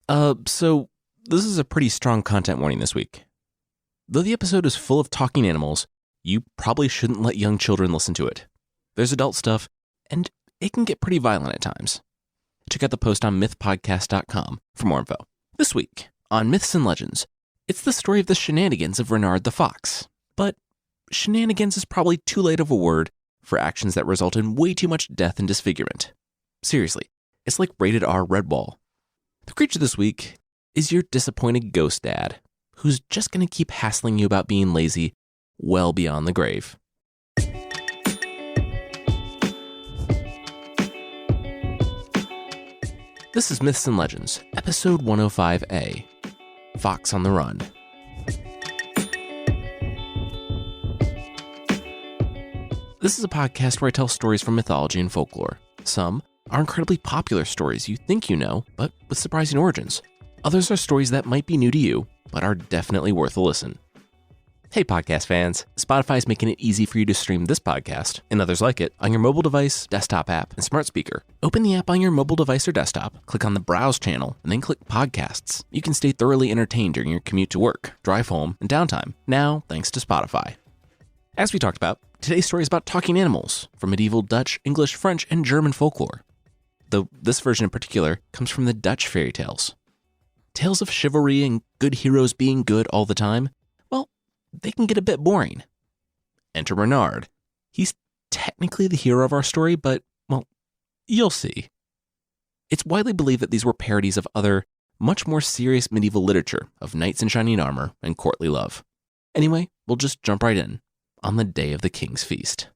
So this is a pretty strong content warning this week. Though the episode is full of talking animals, you probably shouldn't let young children listen to it. There's adult stuff, and it can get pretty violent at times. Check out the post on mythpodcast.com for more info. This week, on Myths and Legends, it's the story of the shenanigans of Reynard the Fox. But shenanigans is probably too late of a word for actions that result in way too much death and disfigurement. Seriously, it's like rated R Redwall. The creature this week is your disappointed ghost dad, who's just going to keep hassling you about being lazy well beyond the grave. This is Myths and Legends, episode 105A, Fox on the Run. This is a podcast where I tell stories from mythology and folklore. Some are incredibly popular stories you think you know, but with surprising origins. Others are stories that might be new to you, but are definitely worth a listen. Hey podcast fans, Spotify is making it easy for you to stream this podcast, and others like it, on your mobile device, desktop app, and smart speaker. Open the app on your mobile device or desktop, click on the Browse channel, and then click Podcasts. You can stay thoroughly entertained during your commute to work, drive home, and downtime, now thanks to Spotify. As we talked about, today's story is about talking animals from medieval Dutch, English, French, and German folklore. Though this version in particular comes from the Dutch fairy tales. Tales of chivalry and good heroes being good all the time, well, they can get a bit boring. Enter Reynard. He's technically the hero of our story, but, well, you'll see. It's widely believed that these were parodies of other, much more serious medieval literature of knights in shining armor and courtly love. Anyway, we'll just jump right in, on the day of the king's feast.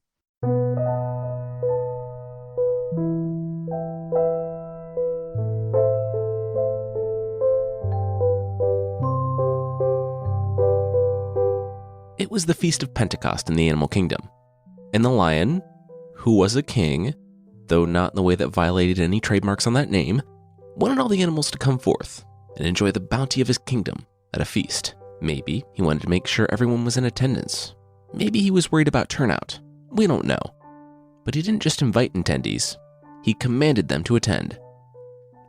It was the Feast of Pentecost in the animal kingdom, and the lion, who was a king, though not in the way that violated any trademarks on that name, wanted all the animals to come forth and enjoy the bounty of his kingdom at a feast. Maybe he wanted to make sure everyone was in attendance. Maybe he was worried about turnout. We don't know. But he didn't just invite attendees. He commanded them to attend.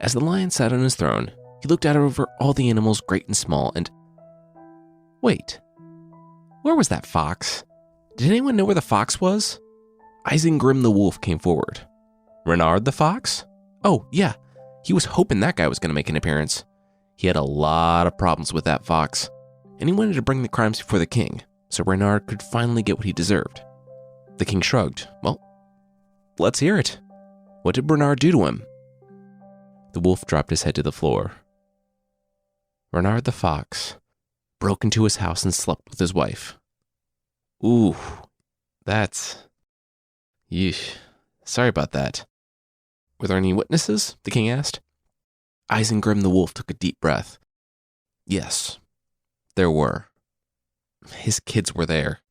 As the lion sat on his throne, he looked out over all the animals great and small and... Wait. Where was that fox? Did anyone know where the fox was? Isengrim the wolf came forward. Reynard the fox? Oh, yeah. He was hoping that guy was going to make an appearance. He had a lot of problems with that fox, and he wanted to bring the crimes before the king, so Reynard could finally get what he deserved. The king shrugged. Well, let's hear it. What did Reynard do to him? The wolf dropped his head to the floor. Reynard the fox broke into his house and slept with his wife. Ooh, that's... Yeesh. Sorry about that. Were there any witnesses? The king asked. Isengrim the wolf took a deep breath. Yes, there were. His kids were there.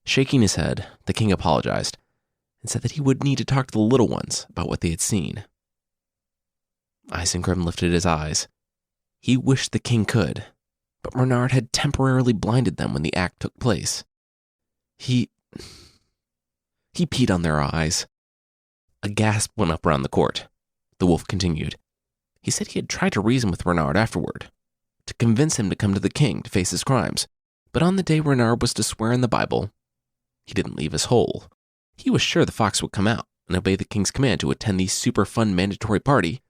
Shaking his head, the king apologized and said that he would need to talk to the little ones about what they had seen. Isengrim lifted his eyes. He wished the king could, but Reynard had temporarily blinded them when the act took place. He peed on their eyes. A gasp went up around the court. The wolf continued. He said he had tried to reason with Reynard afterward, to convince him to come to the king to face his crimes, but on the day Reynard was to swear in the Bible, he didn't leave his hole. He was sure the fox would come out and obey the king's command to attend the super fun mandatory party,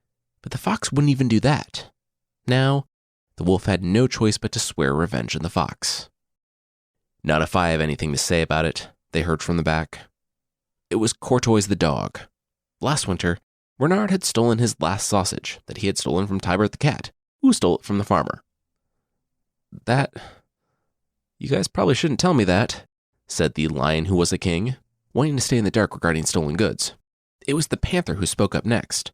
but the fox wouldn't even do that. Now, the wolf had no choice but to swear revenge on the fox. Not if I have anything to say about it, they heard from the back. It was Courtois the dog. Last winter, Reynard had stolen his last sausage that he had stolen from Tybert the cat, who stole it from the farmer. That... You guys probably shouldn't tell me that, said the lion who was a king, wanting to stay in the dark regarding stolen goods. It was the panther who spoke up next,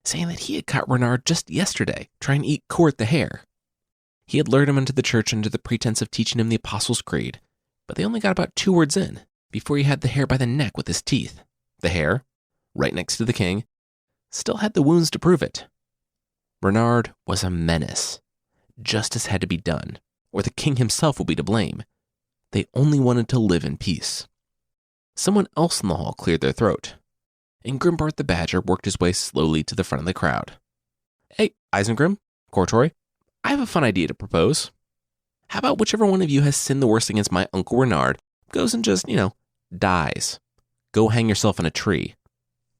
saying that he had caught Reynard just yesterday trying to eat Court the hare. He had lured him into the church under the pretense of teaching him the Apostles' Creed, but they only got about 2 words in before he had the hare by the neck with his teeth. The hare, right next to the king, still had the wounds to prove it. Reynard was a menace. Justice had to be done, or the king himself would be to blame. They only wanted to live in peace. Someone else in the hall cleared their throat, and Grimbart the badger worked his way slowly to the front of the crowd. Hey, Isengrim, Courtoy, I have a fun idea to propose. How about whichever one of you has sinned the worst against my Uncle Reynard goes and just, dies. Go hang yourself in a tree.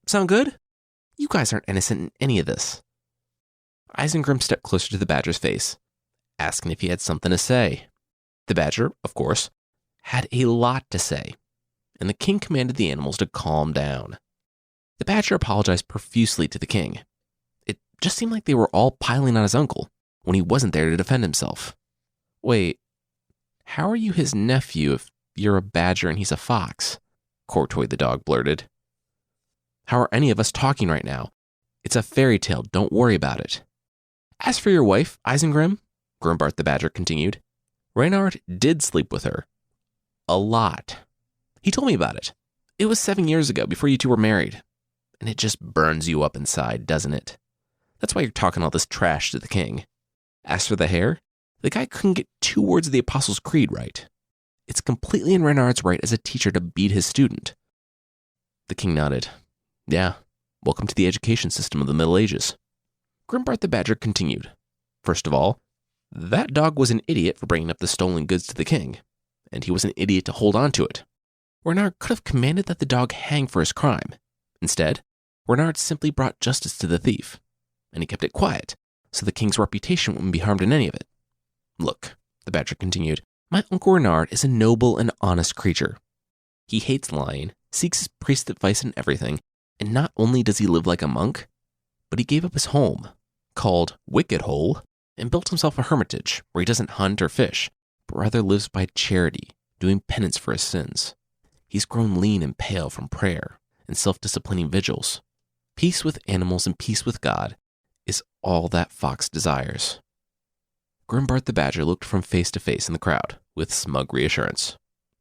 Sound good? You guys aren't innocent in any of this. Isengrim stepped closer to the badger's face, asking if he had something to say. The badger, of course, had a lot to say, and the king commanded the animals to calm down. The badger apologized profusely to the king. It just seemed like they were all piling on his uncle when he wasn't there to defend himself. Wait, how are you his nephew if you're a badger and he's a fox? Courtoy the dog blurted. How are any of us talking right now? It's a fairy tale, don't worry about it. As for your wife, Isengrim, Grimbart the badger continued, Reynard did sleep with her. A lot. He told me about it. It was 7 years ago, before you two were married. And it just burns you up inside, doesn't it? That's why you're talking all this trash to the king. As for the hair, the guy couldn't get 2 words of the Apostles' Creed right. It's completely in Reynard's right as a teacher to beat his student. The king nodded. Yeah, welcome to the education system of the Middle Ages. Grimbart the badger continued. First of all, that dog was an idiot for bringing up the stolen goods to the king, and he was an idiot to hold on to it. Reynard could have commanded that the dog hang for his crime. Instead, Reynard simply brought justice to the thief, and he kept it quiet, so the king's reputation wouldn't be harmed in any of it. Look, the badger continued, my Uncle Reynard is a noble and honest creature. He hates lying, seeks his priest's advice in everything, and not only does he live like a monk, but he gave up his home, called Wicked Hole, and built himself a hermitage where he doesn't hunt or fish, but rather lives by charity, doing penance for his sins. He's grown lean and pale from prayer and self-disciplining vigils. Peace with animals and peace with God is all that fox desires. Grimbart the badger looked from face to face in the crowd with smug reassurance.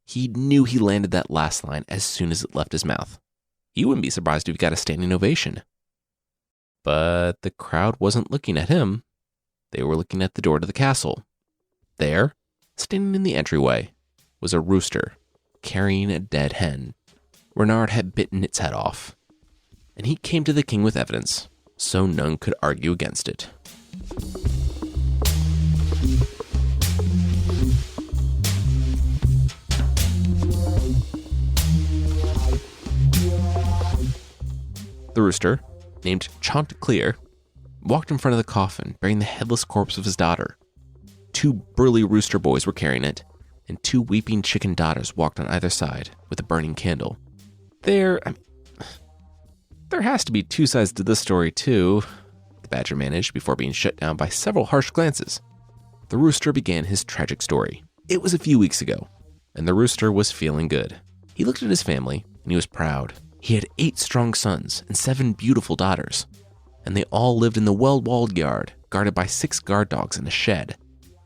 He knew he landed that last line as soon as it left his mouth. He wouldn't be surprised if he got a standing ovation. But the crowd wasn't looking at him. They were looking at the door to the castle. There, standing in the entryway, was a rooster carrying a dead hen. Reynard had bitten its head off, and he came to the king with evidence, so none could argue against it. The rooster, named Chanticleer, walked in front of the coffin bearing the headless corpse of his daughter. 2 burly rooster boys were carrying it, and 2 weeping chicken daughters walked on either side with a burning candle. There has to be 2 sides to this story too, the badger managed before being shut down by several harsh glances. The rooster began his tragic story. It was a few weeks ago, and the rooster was feeling good. He looked at his family, and he was proud. He had 8 strong sons and 7 beautiful daughters, and they all lived in the well-walled yard, guarded by 6 guard dogs in a shed.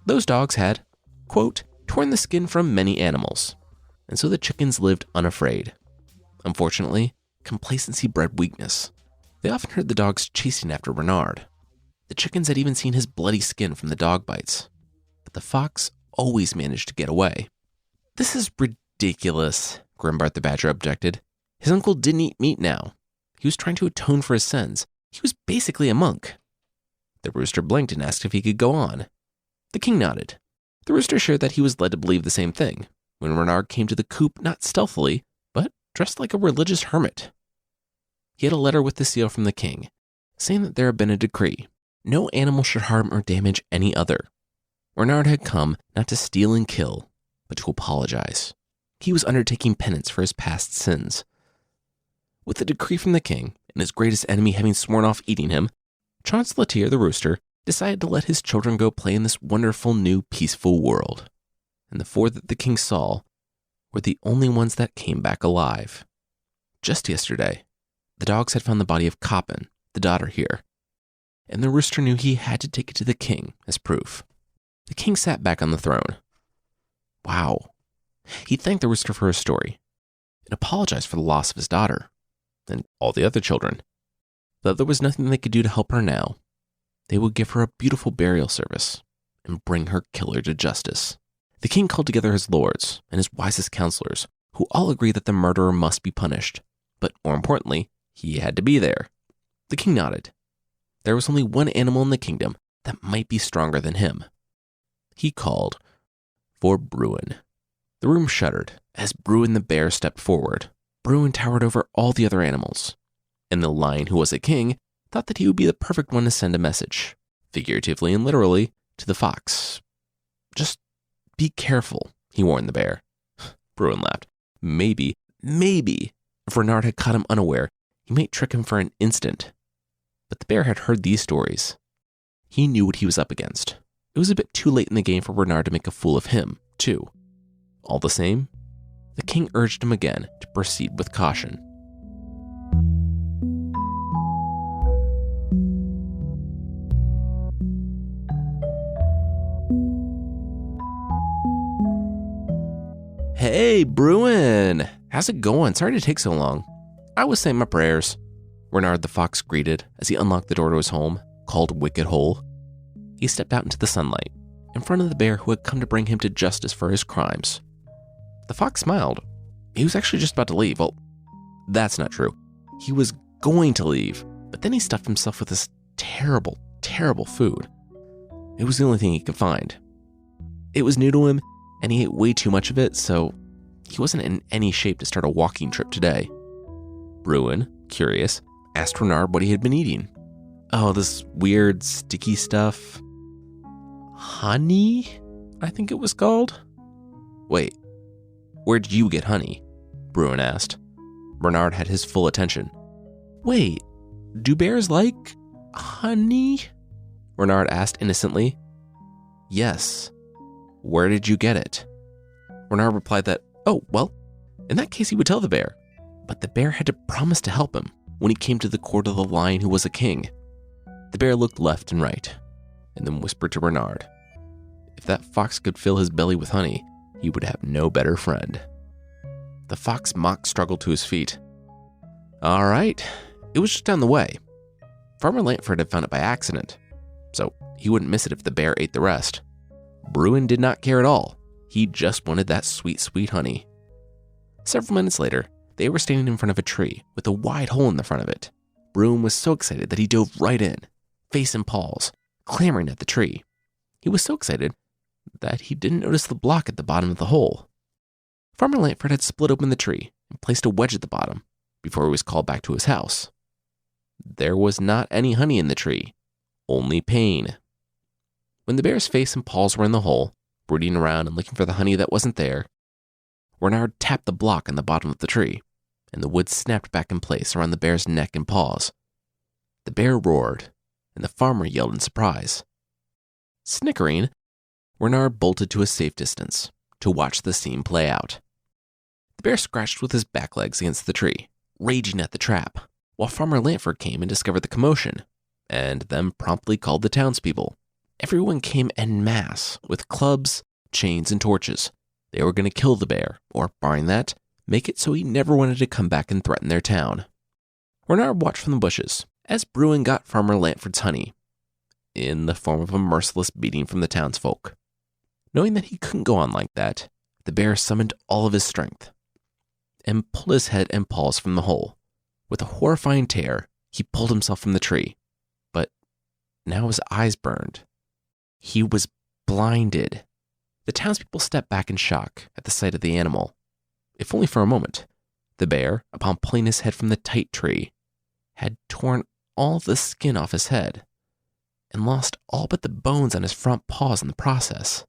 Those dogs had, quote, torn the skin from many animals, and so the chickens lived unafraid. Unfortunately, complacency bred weakness. They often heard the dogs chasing after Reynard. The chickens had even seen his bloody skin from the dog bites, but the fox always managed to get away. This is ridiculous, Grimbart the badger objected. His uncle didn't eat meat now. He was trying to atone for his sins. He was basically a monk. The rooster blinked and asked if he could go on. The king nodded. The rooster shared that he was led to believe the same thing when Reynard came to the coop not stealthily, but dressed like a religious hermit. He had a letter with the seal from the king, saying that there had been a decree. No animal should harm or damage any other. Reynard had come not to steal and kill, but to apologize. He was undertaking penance for his past sins. With the decree from the king, and his greatest enemy having sworn off eating him, Chancellor the rooster decided to let his children go play in this wonderful new peaceful world. And the 4 that the king saw were the only ones that came back alive. Just yesterday, the dogs had found the body of Coppin, the daughter here, and the rooster knew he had to take it to the king as proof. The king sat back on the throne. Wow. He thanked the rooster for his story and apologized for the loss of his daughter and all the other children. Though there was nothing they could do to help her now, they would give her a beautiful burial service and bring her killer to justice. The king called together his lords and his wisest counselors, who all agreed that the murderer must be punished, but more importantly, he had to be there. The king nodded. There was only one animal in the kingdom that might be stronger than him. He called for Bruin. The room shuddered as Bruin the bear stepped forward. Bruin towered over all the other animals, and the lion, who was a king, thought that he would be the perfect one to send a message, figuratively and literally, to the fox. Just be careful, he warned the bear. Bruin laughed. Maybe, if Reynard had caught him unaware, he might trick him for an instant. But the bear had heard these stories. He knew what he was up against. It was a bit too late in the game for Reynard to make a fool of him, too. All the same, the king urged him again to proceed with caution. Hey, Bruin! How's it going? Sorry to take so long. I was saying my prayers. Reynard the fox greeted as he unlocked the door to his home, called Wicked Hole. He stepped out into the sunlight, in front of the bear who had come to bring him to justice for his crimes. The fox smiled. He was actually just about to leave. Well, that's not true. He was going to leave, but then he stuffed himself with this terrible, terrible food. It was the only thing he could find. It was new to him, and he ate way too much of it, so he wasn't in any shape to start a walking trip today. Bruin, curious, asked Reynard what he had been eating. Oh, this weird, sticky stuff. Honey, I think it was called. Wait, where'd you get honey? Bruin asked. Reynard had his full attention. Wait, do bears like honey? Reynard asked innocently. Yes. Where did you get it? Reynard replied that, oh, well, in that case he would tell the bear. But the bear had to promise to help him when he came to the court of the lion who was a king. The bear looked left and right, and then whispered to Reynard. If that fox could fill his belly with honey, he would have no better friend. The fox mock struggled to his feet. All right, it was just down the way. Farmer Lantford had found it by accident, so he wouldn't miss it if the bear ate the rest. Bruin did not care at all. He just wanted that sweet, sweet honey. Several minutes later, they were standing in front of a tree with a wide hole in the front of it. Bruin was so excited that he dove right in, face and paws, clamoring at the tree. He was so excited that he didn't notice the block at the bottom of the hole. Farmer Lantford had split open the tree and placed a wedge at the bottom before he was called back to his house. There was not any honey in the tree, only pain. When the bear's face and paws were in the hole, brooding around and looking for the honey that wasn't there, Reynard tapped the block on the bottom of the tree, and the wood snapped back in place around the bear's neck and paws. The bear roared, and the farmer yelled in surprise. Snickering, Reynard bolted to a safe distance to watch the scene play out. The bear scratched with his back legs against the tree, raging at the trap, while Farmer Lantford came and discovered the commotion, and then promptly called the townspeople. Everyone came en masse with clubs, chains, and torches. They were going to kill the bear, or, barring that, make it so he never wanted to come back and threaten their town. Reynard watched from the bushes as Bruin got Farmer Lantford's honey, in the form of a merciless beating from the townsfolk. Knowing that he couldn't go on like that, the bear summoned all of his strength and pulled his head and paws from the hole. With a horrifying tear, he pulled himself from the tree, but now his eyes burned. He was blinded. The townspeople stepped back in shock at the sight of the animal. If only for a moment, the bear, upon pulling his head from the tight tree, had torn all the skin off his head and lost all but the bones on his front paws in the process.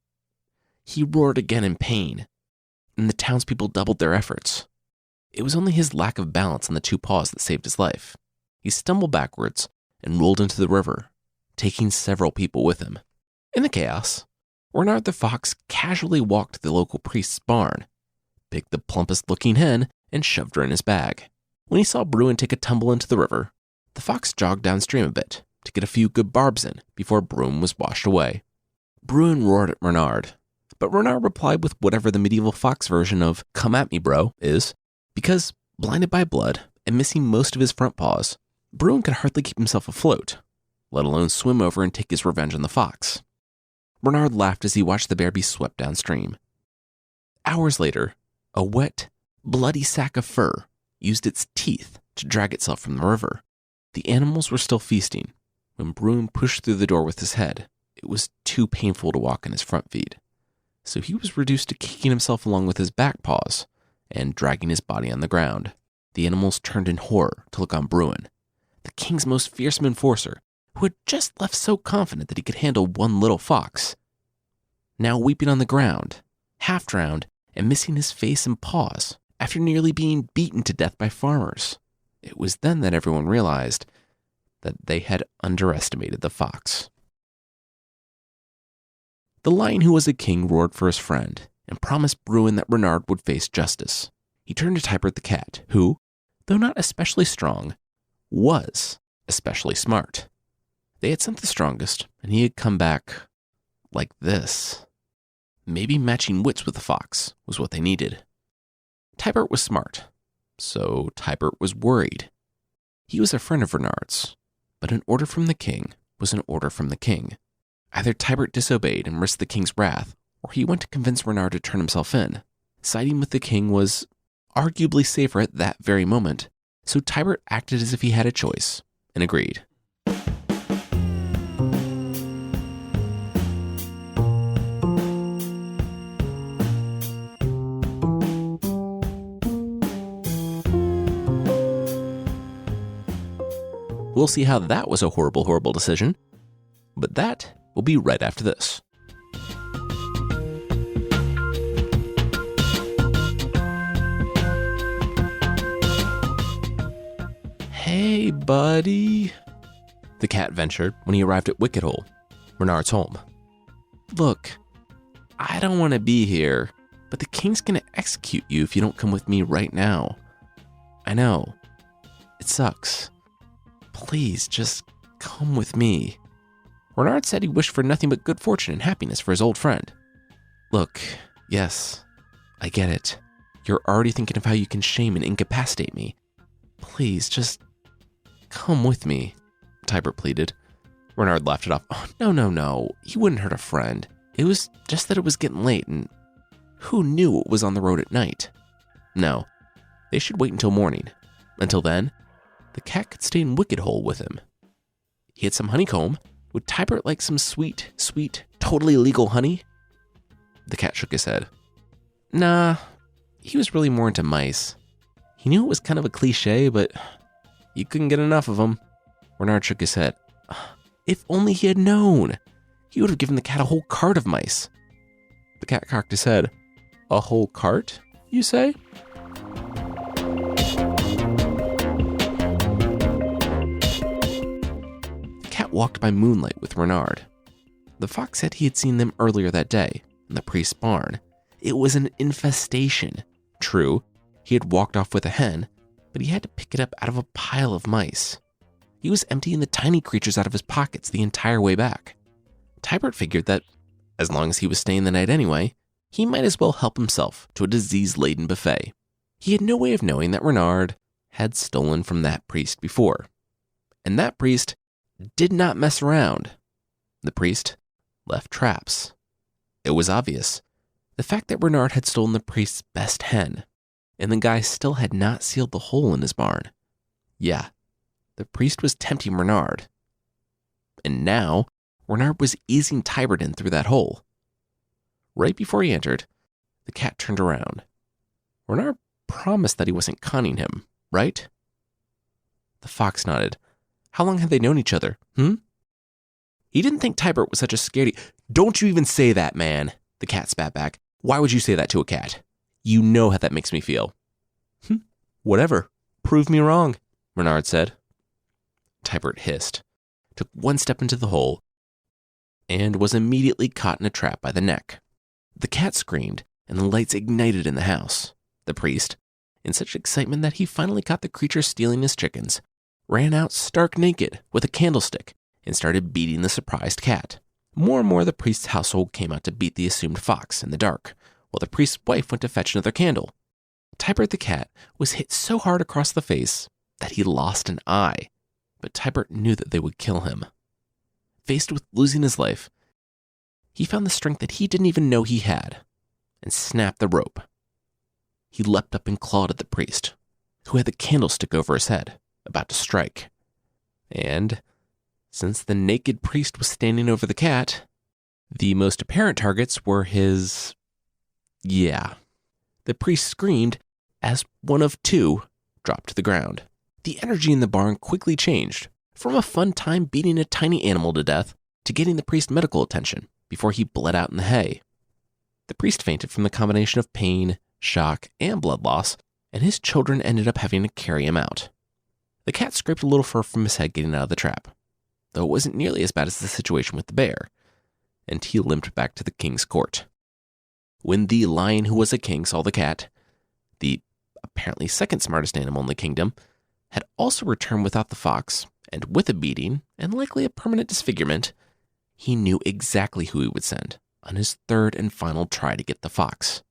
He roared again in pain, and the townspeople doubled their efforts. It was only his lack of balance on the two paws that saved his life. He stumbled backwards and rolled into the river, taking several people with him. In the chaos, Reynard the fox casually walked to the local priest's barn, picked the plumpest-looking hen, and shoved her in his bag. When he saw Bruin take a tumble into the river, the fox jogged downstream a bit to get a few good barbs in before Bruin was washed away. Bruin roared at Reynard, but Reynard replied with whatever the medieval fox version of "come at me, bro" is, because, blinded by blood and missing most of his front paws, Bruin could hardly keep himself afloat, let alone swim over and take his revenge on the fox. Reynard laughed as he watched the bear be swept downstream. Hours later, a wet, bloody sack of fur used its teeth to drag itself from the river. The animals were still feasting When Bruin pushed through the door with his head, it was too painful to walk on his front feet, so he was reduced to kicking himself along with his back paws and dragging his body on the ground. The animals turned in horror to look on Bruin, the king's most fearsome enforcer, who had just left so confident that he could handle one little fox, now weeping on the ground, half drowned and missing his face and paws after nearly being beaten to death by farmers. It was then that everyone realized that they had underestimated the fox. The lion who was a king roared for his friend and promised Bruin that Reynard would face justice. He turned to Tybert the cat, who, though not especially strong, was especially smart. They had sent the strongest, and he had come back like this. Maybe matching wits with the fox was what they needed. Tybert was smart, so Tybert was worried. He was a friend of Reynard's, but an order from the king was an order from the king. Either Tybert disobeyed and risked the king's wrath, or he went to convince Reynard to turn himself in. Siding with the king was arguably safer at that very moment, so Tybert acted as if he had a choice and agreed. We'll see how that was a horrible, horrible decision, but that will be right after this. Hey, buddy, the cat ventured when he arrived at Wicket Hole, Reynard's home. Look, I don't want to be here, but the king's going to execute you if you don't come with me right now. I know, it sucks. Please, just come with me. Reynard said he wished for nothing but good fortune and happiness for his old friend. Look, yes, I get it. You're already thinking of how you can shame and incapacitate me. Please, just come with me, Tybert pleaded. Reynard laughed it off. Oh, no, he wouldn't hurt a friend. It was just that it was getting late, and who knew it was on the road at night? No, they should wait until morning. Until then, the cat could stay in Wicket Hole with him. He had some honeycomb. Would Tybert like some sweet, totally legal honey? The cat shook his head. Nah, he was really more into mice. He knew it was kind of a cliche, but you couldn't get enough of them. Reynard shook his head. If only he had known. He would have given the cat a whole cart of mice. The cat cocked his head. A whole cart, you say? Walked by moonlight with Reynard. The fox said he had seen them earlier that day in the priest's barn. It was an infestation. True, he had walked off with a hen, but he had to pick it up out of a pile of mice. He was emptying the tiny creatures out of his pockets the entire way back. Tybert figured that, as long as he was staying the night anyway, he might as well help himself to a disease-laden buffet. He had no way of knowing that Reynard had stolen from that priest before. And that priest did not mess around. The priest left traps. It was obvious. The fact that Reynard had stolen the priest's best hen, and the guy still had not sealed the hole in his barn. Yeah, the priest was tempting Reynard. And now, Reynard was easing Tybert in through that hole. Right before he entered, the cat turned around. Reynard promised that he wasn't conning him, right? The fox nodded. How long had they known each other, He didn't think Tybert was such a scaredy. Don't you even say that, man, the cat spat back. Why would you say that to a cat? You know how that makes me feel. Whatever. Prove me wrong, Reynard said. Tybert hissed, took one step into the hole, and was immediately caught in a trap by the neck. The cat screamed, and the lights ignited in the house. The priest, in such excitement that he finally caught the creature stealing his chickens, ran out stark naked with a candlestick and started beating the surprised cat. More and more the priest's household came out to beat the assumed fox in the dark, while the priest's wife went to fetch another candle. Tybert the cat was hit so hard across the face that he lost an eye, but Tybert knew that they would kill him. Faced with losing his life, he found the strength that he didn't even know he had, and snapped the rope. He leapt up and clawed at the priest, who had the candlestick over his head, about to strike. And Since the naked priest was standing over the cat, the most apparent targets were his... Yeah. The priest screamed as one of two dropped to the ground. The energy in the barn quickly changed from a fun time beating a tiny animal to death to getting the priest medical attention before he bled out in the hay. The priest fainted from the combination of pain, shock, and blood loss, and his children ended up having to carry him out. The cat scraped a little fur from his head getting out of the trap, though it wasn't nearly as bad as the situation with the bear, and he limped back to the king's court. When the lion who was a king saw the cat, the apparently second smartest animal in the kingdom, had also returned without the fox, and with a beating, and likely a permanent disfigurement, he knew exactly who he would send on his third and final try to get the fox.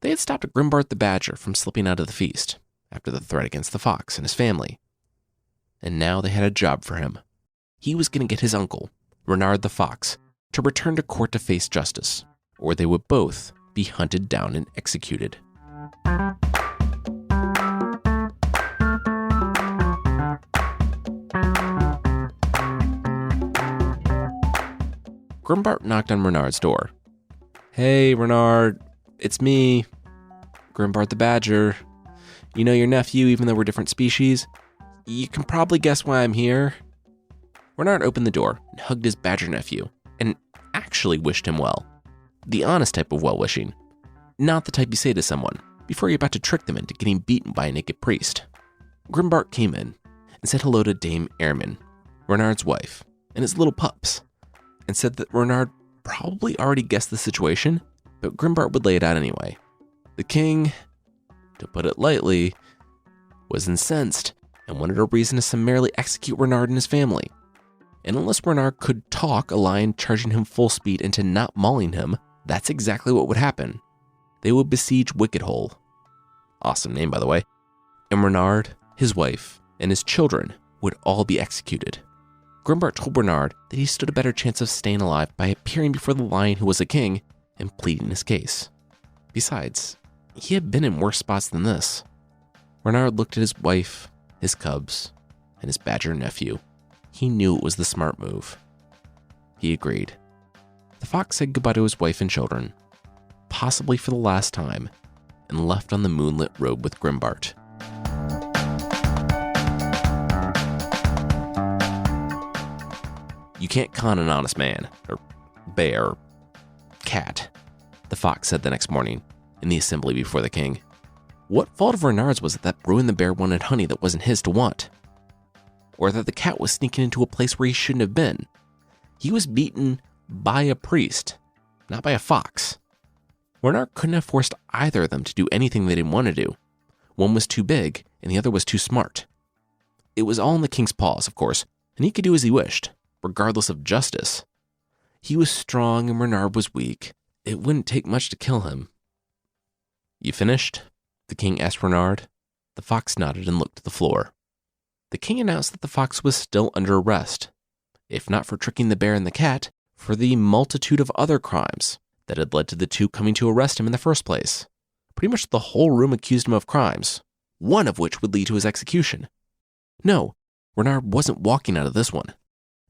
They had stopped Grimbart the badger from slipping out of the feast after the threat against the fox and his family. And now they had a job for him. He was going to get his uncle, Reynard the fox, to return to court to face justice, or they would both be hunted down and executed. Grimbart knocked on Reynard's door. "Hey, Reynard, it's me, Grimbart the badger. You know your nephew, even though we're different species? You can probably guess why I'm here." Reynard opened the door and hugged his badger nephew, and actually wished him well. The honest type of well-wishing, not the type you say to someone before you're about to trick them into getting beaten by a naked priest. Grimbart came in and said hello to Dame Ehrman, Reynard's wife, and his little pups, and said that Reynard probably already guessed the situation, but Grimbart would lay it out anyway. The king, to put it lightly, was incensed and wanted a reason to summarily execute Reynard and his family. And unless Reynard could talk a lion charging him full speed into not mauling him, that's exactly what would happen. They would besiege Wicked Hole. Awesome name, by the way. And Reynard, his wife, and his children would all be executed. Grimbart told Reynard that he stood a better chance of staying alive by appearing before the lion who was a king and pleading his case. Besides, he had been in worse spots than this. Reynard looked at his wife, his cubs, and his badger nephew. He knew it was the smart move. He agreed. The fox said goodbye to his wife and children, possibly for the last time, and left on the moonlit road with Grimbart. "You can't con an honest man, or bear, or cat," the fox said the next morning in the assembly before the king. What fault of Reynard's was it that Bruin the bear wanted honey that wasn't his to want? Or that the cat was sneaking into a place where he shouldn't have been? He was beaten by a priest, not by a fox. Reynard couldn't have forced either of them to do anything they didn't want to do. One was too big, and the other was too smart. It was all in the king's paws, of course, and he could do as he wished, regardless of justice. He was strong and Reynard was weak. It wouldn't take much to kill him. "You finished?" the king asked Reynard. The fox nodded and looked to the floor. The king announced that the fox was still under arrest, if not for tricking the bear and the cat, for the multitude of other crimes that had led to the two coming to arrest him in the first place. Pretty much the whole room accused him of crimes, one of which would lead to his execution. No, Reynard wasn't walking out of this one.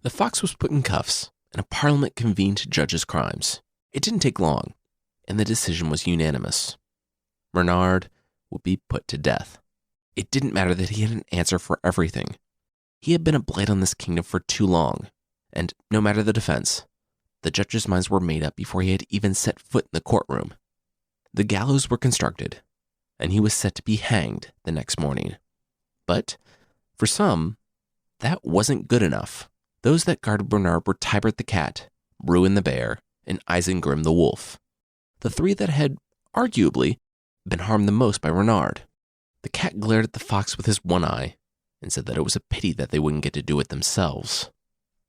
The fox was put in cuffs, and a parliament convened to judge his crimes. It didn't take long, and the decision was unanimous. Reynard would be put to death. It didn't matter that he had an answer for everything. He had been a blight on this kingdom for too long, and no matter the defense, the judges' minds were made up before he had even set foot in the courtroom. The gallows were constructed, and he was set to be hanged the next morning. But, for some, that wasn't good enough. Those that guarded Reynard were Tybert the cat, Bruin the bear, and Isengrim the wolf, the three that had, arguably, been harmed the most by Reynard. The cat glared at the fox with his one eye and said that it was a pity that they wouldn't get to do it themselves.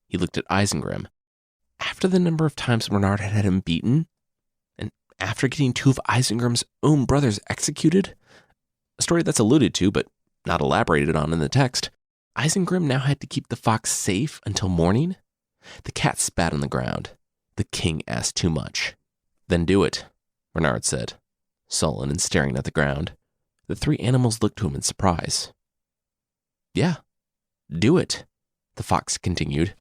He looked at Isengrim. After the number of times Reynard had him beaten, and after getting two of Isengrim's own brothers executed, a story that's alluded to but not elaborated on in the text, Isengrim now had to keep the fox safe until morning. The cat spat on the ground. The king asked too much. "Then do it," Reynard said, sullen and staring at the ground. The three animals looked to him in surprise. "Yeah, do it," the fox continued.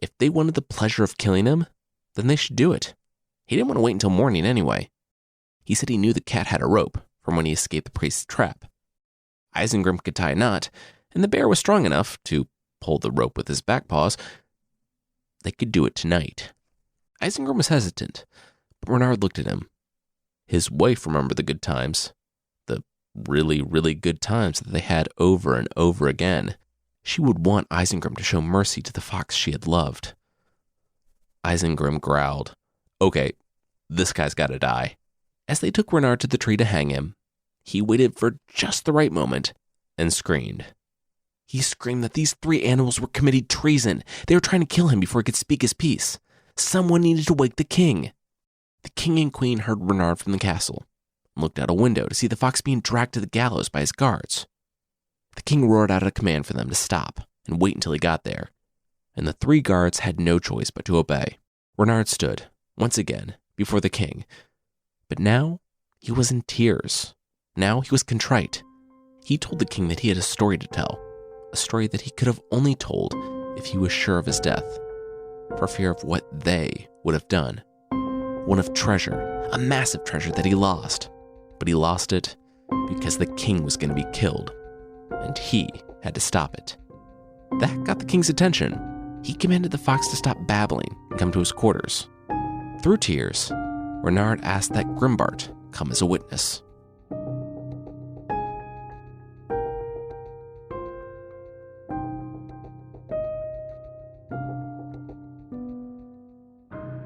If they wanted the pleasure of killing him, then they should do it. He didn't want to wait until morning anyway. He said he knew the cat had a rope from when he escaped the priest's trap. Isengrim could tie a knot, and the bear was strong enough to pull the rope with his back paws. They could do it tonight. Isengrim was hesitant, but Reynard looked at him. His wife remembered the good times, the really, really good times that they had over and over again. She would want Isengrim to show mercy to the fox she had loved. Isengrim growled, "Okay, this guy's gotta die." As they took Reynard to the tree to hang him, he waited for just the right moment and screamed. He screamed that these 3 animals were committing treason. They were trying to kill him before he could speak his piece. Someone needed to wake the king. The king and queen heard Reynard from the castle and looked out a window to see the fox being dragged to the gallows by his guards. The king roared out a command for them to stop and wait until he got there, and the 3 guards had no choice but to obey. Reynard stood, once again, before the king, but now he was in tears. Now he was contrite. He told the king that he had a story to tell, a story that he could have only told if he was sure of his death, for fear of what they would have done. One of treasure, a massive treasure that he lost, but he lost it because the king was going to be killed, and he had to stop it. That got the king's attention. He commanded the fox to stop babbling and come to his quarters. Through tears, Reynard asked that Grimbart come as a witness.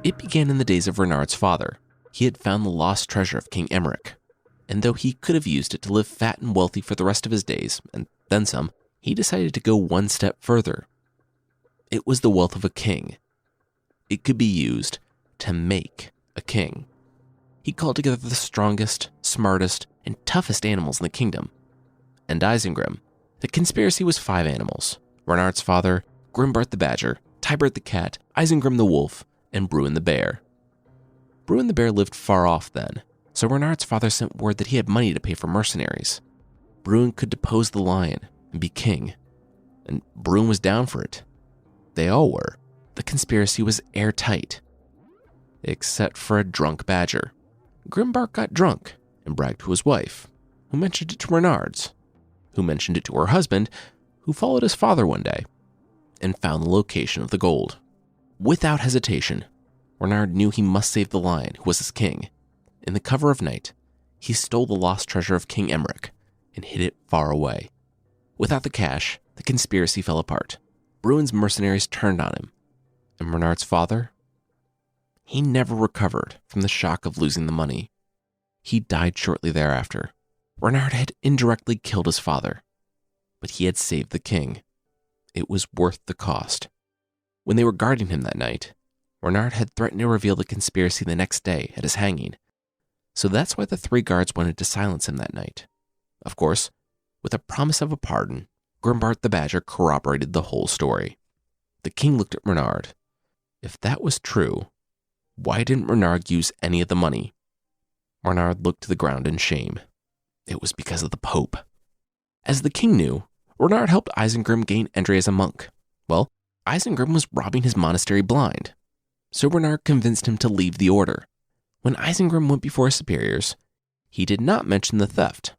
It began in the days of Reynard's father. He had found the lost treasure of King Emmerich, and though he could have used it to live fat and wealthy for the rest of his days, and then some, he decided to go one step further. It was the wealth of a king. It could be used to make a king. He called together the strongest, smartest, and toughest animals in the kingdom. And Isengrim. The conspiracy was 5 animals: Reynard's father, Grimbart the badger, Tybert the cat, Isengrim the wolf, and Bruin the bear. Bruin the bear lived far off then, so Reynard's father sent word that he had money to pay for mercenaries. Bruin could depose the lion and be king, and Bruin was down for it. They all were. The conspiracy was airtight, except for a drunk badger. Grimbart got drunk and bragged to his wife, who mentioned it to Reynard's, who mentioned it to her husband, who followed his father one day and found the location of the gold. Without hesitation, Reynard knew he must save the lion who was his king. In the cover of night, he stole the lost treasure of King Emmerich and hid it far away. Without the cash, the conspiracy fell apart. Bruin's mercenaries turned on him, and Reynard's father? He never recovered from the shock of losing the money. He died shortly thereafter. Reynard had indirectly killed his father, but he had saved the king. It was worth the cost. When they were guarding him that night, Reynard had threatened to reveal the conspiracy the next day at his hanging, so that's why the 3 guards wanted to silence him that night. Of course, with a promise of a pardon, Grimbart the badger corroborated the whole story. The king looked at Reynard. If that was true, why didn't Reynard use any of the money? Reynard looked to the ground in shame. It was because of the Pope. As the king knew, Reynard helped Isengrim gain entry as a monk. Well, Isengrim was robbing his monastery blind, so Reynard convinced him to leave the order. When Isengrim went before his superiors, he did not mention the theft,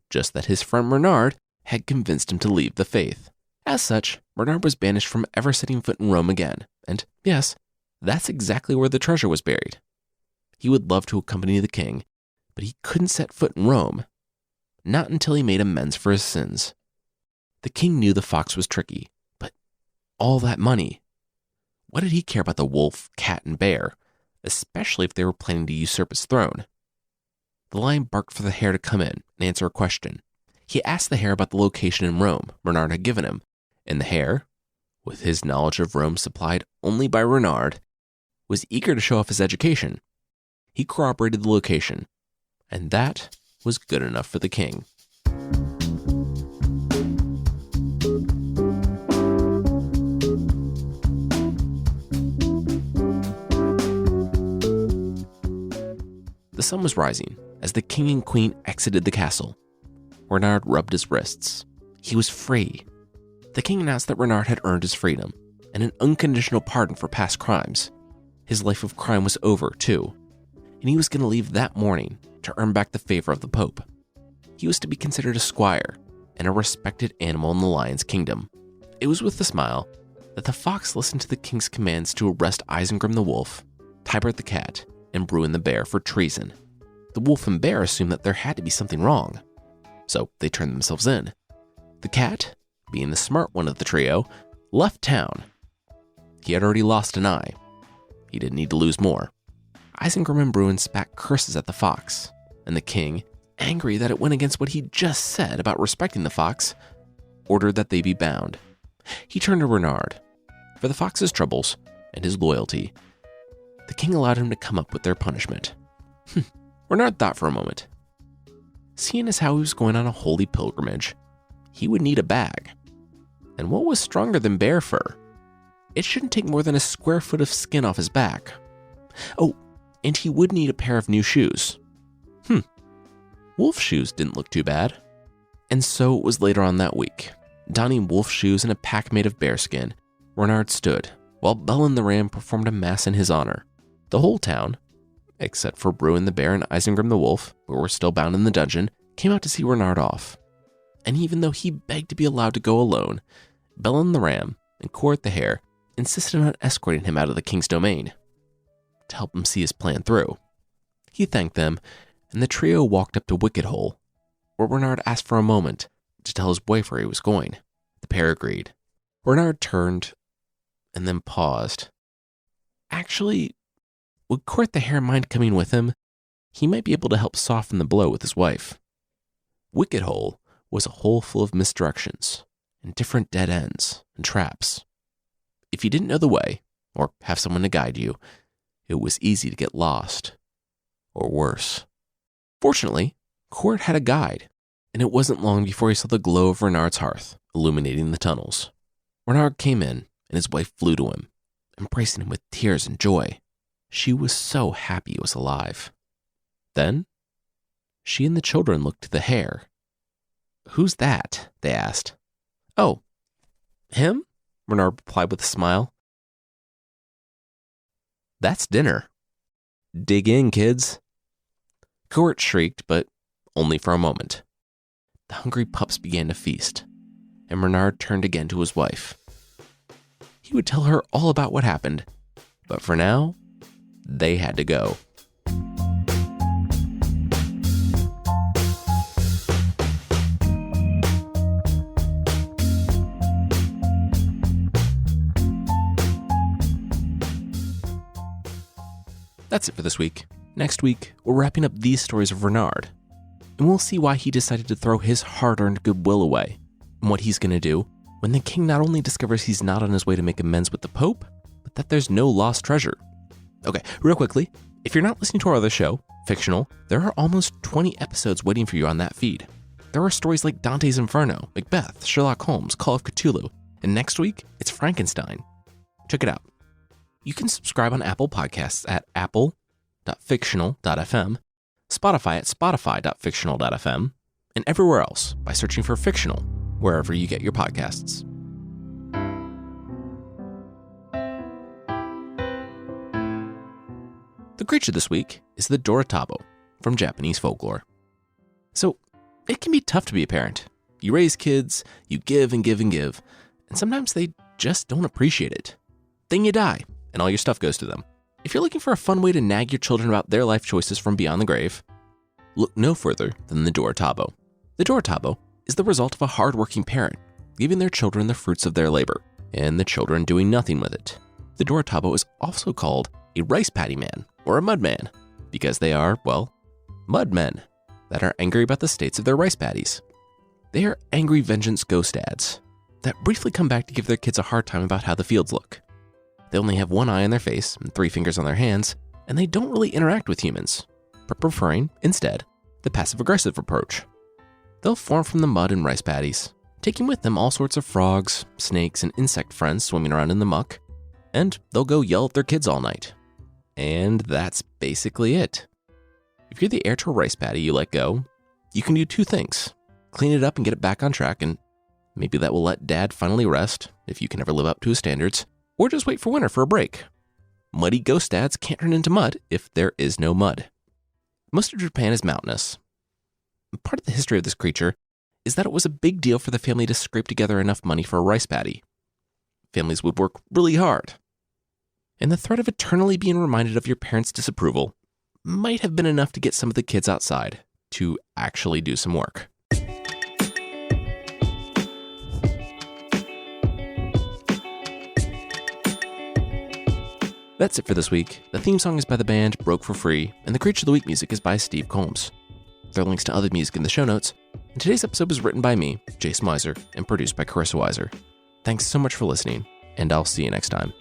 just that his friend Reynard had convinced him to leave the faith. As such, Reynard was banished from ever setting foot in Rome again, and yes, that's exactly where the treasure was buried. He would love to accompany the king, but he couldn't set foot in Rome, not until he made amends for his sins. The king knew the fox was tricky, but all that money, what did he care about the wolf, cat, and bear, especially if they were planning to usurp his throne? The lion barked for the hare to come in and answer a question. He asked the hare about the location in Rome Reynard had given him, and the hare, with his knowledge of Rome supplied only by Reynard, was eager to show off his education. He corroborated the location, and that was good enough for the king. The sun was rising as the king and queen exited the castle. Reynard rubbed his wrists. He was free. The king announced that Reynard had earned his freedom, and an unconditional pardon for past crimes. His life of crime was over, too, and he was going to leave that morning to earn back the favor of the Pope. He was to be considered a squire and a respected animal in the lion's kingdom. It was with a smile that the fox listened to the king's commands to arrest Isengrim the wolf, Tybert the cat, and Bruin the bear for treason. The wolf and bear assumed that there had to be something wrong, so they turned themselves in. The cat, being the smart one of the trio, left town. He had already lost an eye. He didn't need to lose more. Isengrim and Bruin spat curses at the fox, and the king, angry that it went against what he just said about respecting the fox, ordered that they be bound. He turned to Reynard. For the fox's troubles and his loyalty, the king allowed him to come up with their punishment. Reynard thought for a moment. Seeing as how he was going on a holy pilgrimage, he would need a bag. And what was stronger than bear fur? It shouldn't take more than a square foot of skin off his back. Oh, and he would need a pair of new shoes. Wolf shoes didn't look too bad. And so it was later on that week. Donning wolf shoes and a pack made of bearskin, Reynard stood, while Bellin the ram performed a mass in his honor. The whole town, except for Bruin the bear and Isengrim the wolf, who were still bound in the dungeon, came out to see Reynard off. And even though he begged to be allowed to go alone, Bellin the ram and Court the hare insisted on escorting him out of the king's domain to help him see his plan through. He thanked them, and the trio walked up to Wicket Hole, where Reynard asked for a moment to tell his wife where he was going. The pair agreed. Reynard turned and then paused. Actually, would Court the hare mind coming with him? He might be able to help soften the blow with his wife. Wicket Hole was a hole full of misdirections and different dead ends and traps. If you didn't know the way, or have someone to guide you, it was easy to get lost, or worse. Fortunately, Court had a guide, and it wasn't long before he saw the glow of Reynard's hearth illuminating the tunnels. Reynard came in, and his wife flew to him, embracing him with tears and joy. She was so happy he was alive. Then, she and the children looked to the hare. "Who's that?" they asked. "Oh, him?" Reynard replied with a smile. "That's dinner. Dig in, kids." Court shrieked, but only for a moment. The hungry pups began to feast, and Reynard turned again to his wife. He would tell her all about what happened, but for now, they had to go. That's it for this week. Next week, we're wrapping up these stories of Reynard, and we'll see why he decided to throw his hard-earned goodwill away, and what he's going to do when the king not only discovers he's not on his way to make amends with the Pope, but that there's no lost treasure. Okay, real quickly, if you're not listening to our other show, Fictional, there are almost 20 episodes waiting for you on that feed. There are stories like Dante's Inferno, Macbeth, Sherlock Holmes, Call of Cthulhu, and next week, it's Frankenstein. Check it out. You can subscribe on Apple Podcasts at apple.fictional.fm, Spotify at spotify.fictional.fm, and everywhere else by searching for Fictional wherever you get your podcasts. The creature this week is the Dorotabo from Japanese folklore. So, it can be tough to be a parent. You raise kids, you give and give and give, and sometimes they just don't appreciate it. Then you die, and all your stuff goes to them. If you're looking for a fun way to nag your children about their life choices from beyond the grave, look no further than the Dorotabo. The Dorotabo is the result of a hard-working parent giving their children the fruits of their labor, and the children doing nothing with it. The Dorotabo is also called a rice paddy man or a mud man because they are, well, mud men that are angry about the states of their rice paddies. They are angry vengeance ghost dads that briefly come back to give their kids a hard time about how the fields look. They only have one eye on their face and 3 fingers on their hands, and they don't really interact with humans, but preferring, instead, the passive-aggressive approach. They'll form from the mud and rice paddies, taking with them all sorts of frogs, snakes, and insect friends swimming around in the muck, and they'll go yell at their kids all night. And that's basically it. If you're the heir to a rice paddy you let go, you can do 2 things. Clean it up and get it back on track, and maybe that will let dad finally rest, if you can ever live up to his standards. Or just wait for winter for a break. Muddy ghost dads can't turn into mud if there is no mud. Most of Japan is mountainous. Part of the history of this creature is that it was a big deal for the family to scrape together enough money for a rice paddy. Families would work really hard. And the threat of eternally being reminded of your parents' disapproval might have been enough to get some of the kids outside to actually do some work. That's it for this week. The theme song is by the band Broke for Free, and the Creature of the Week music is by Steve Combs. There are links to other music in the show notes, and today's episode was written by me, Jason Weiser, and produced by Carissa Weiser. Thanks so much for listening, and I'll see you next time.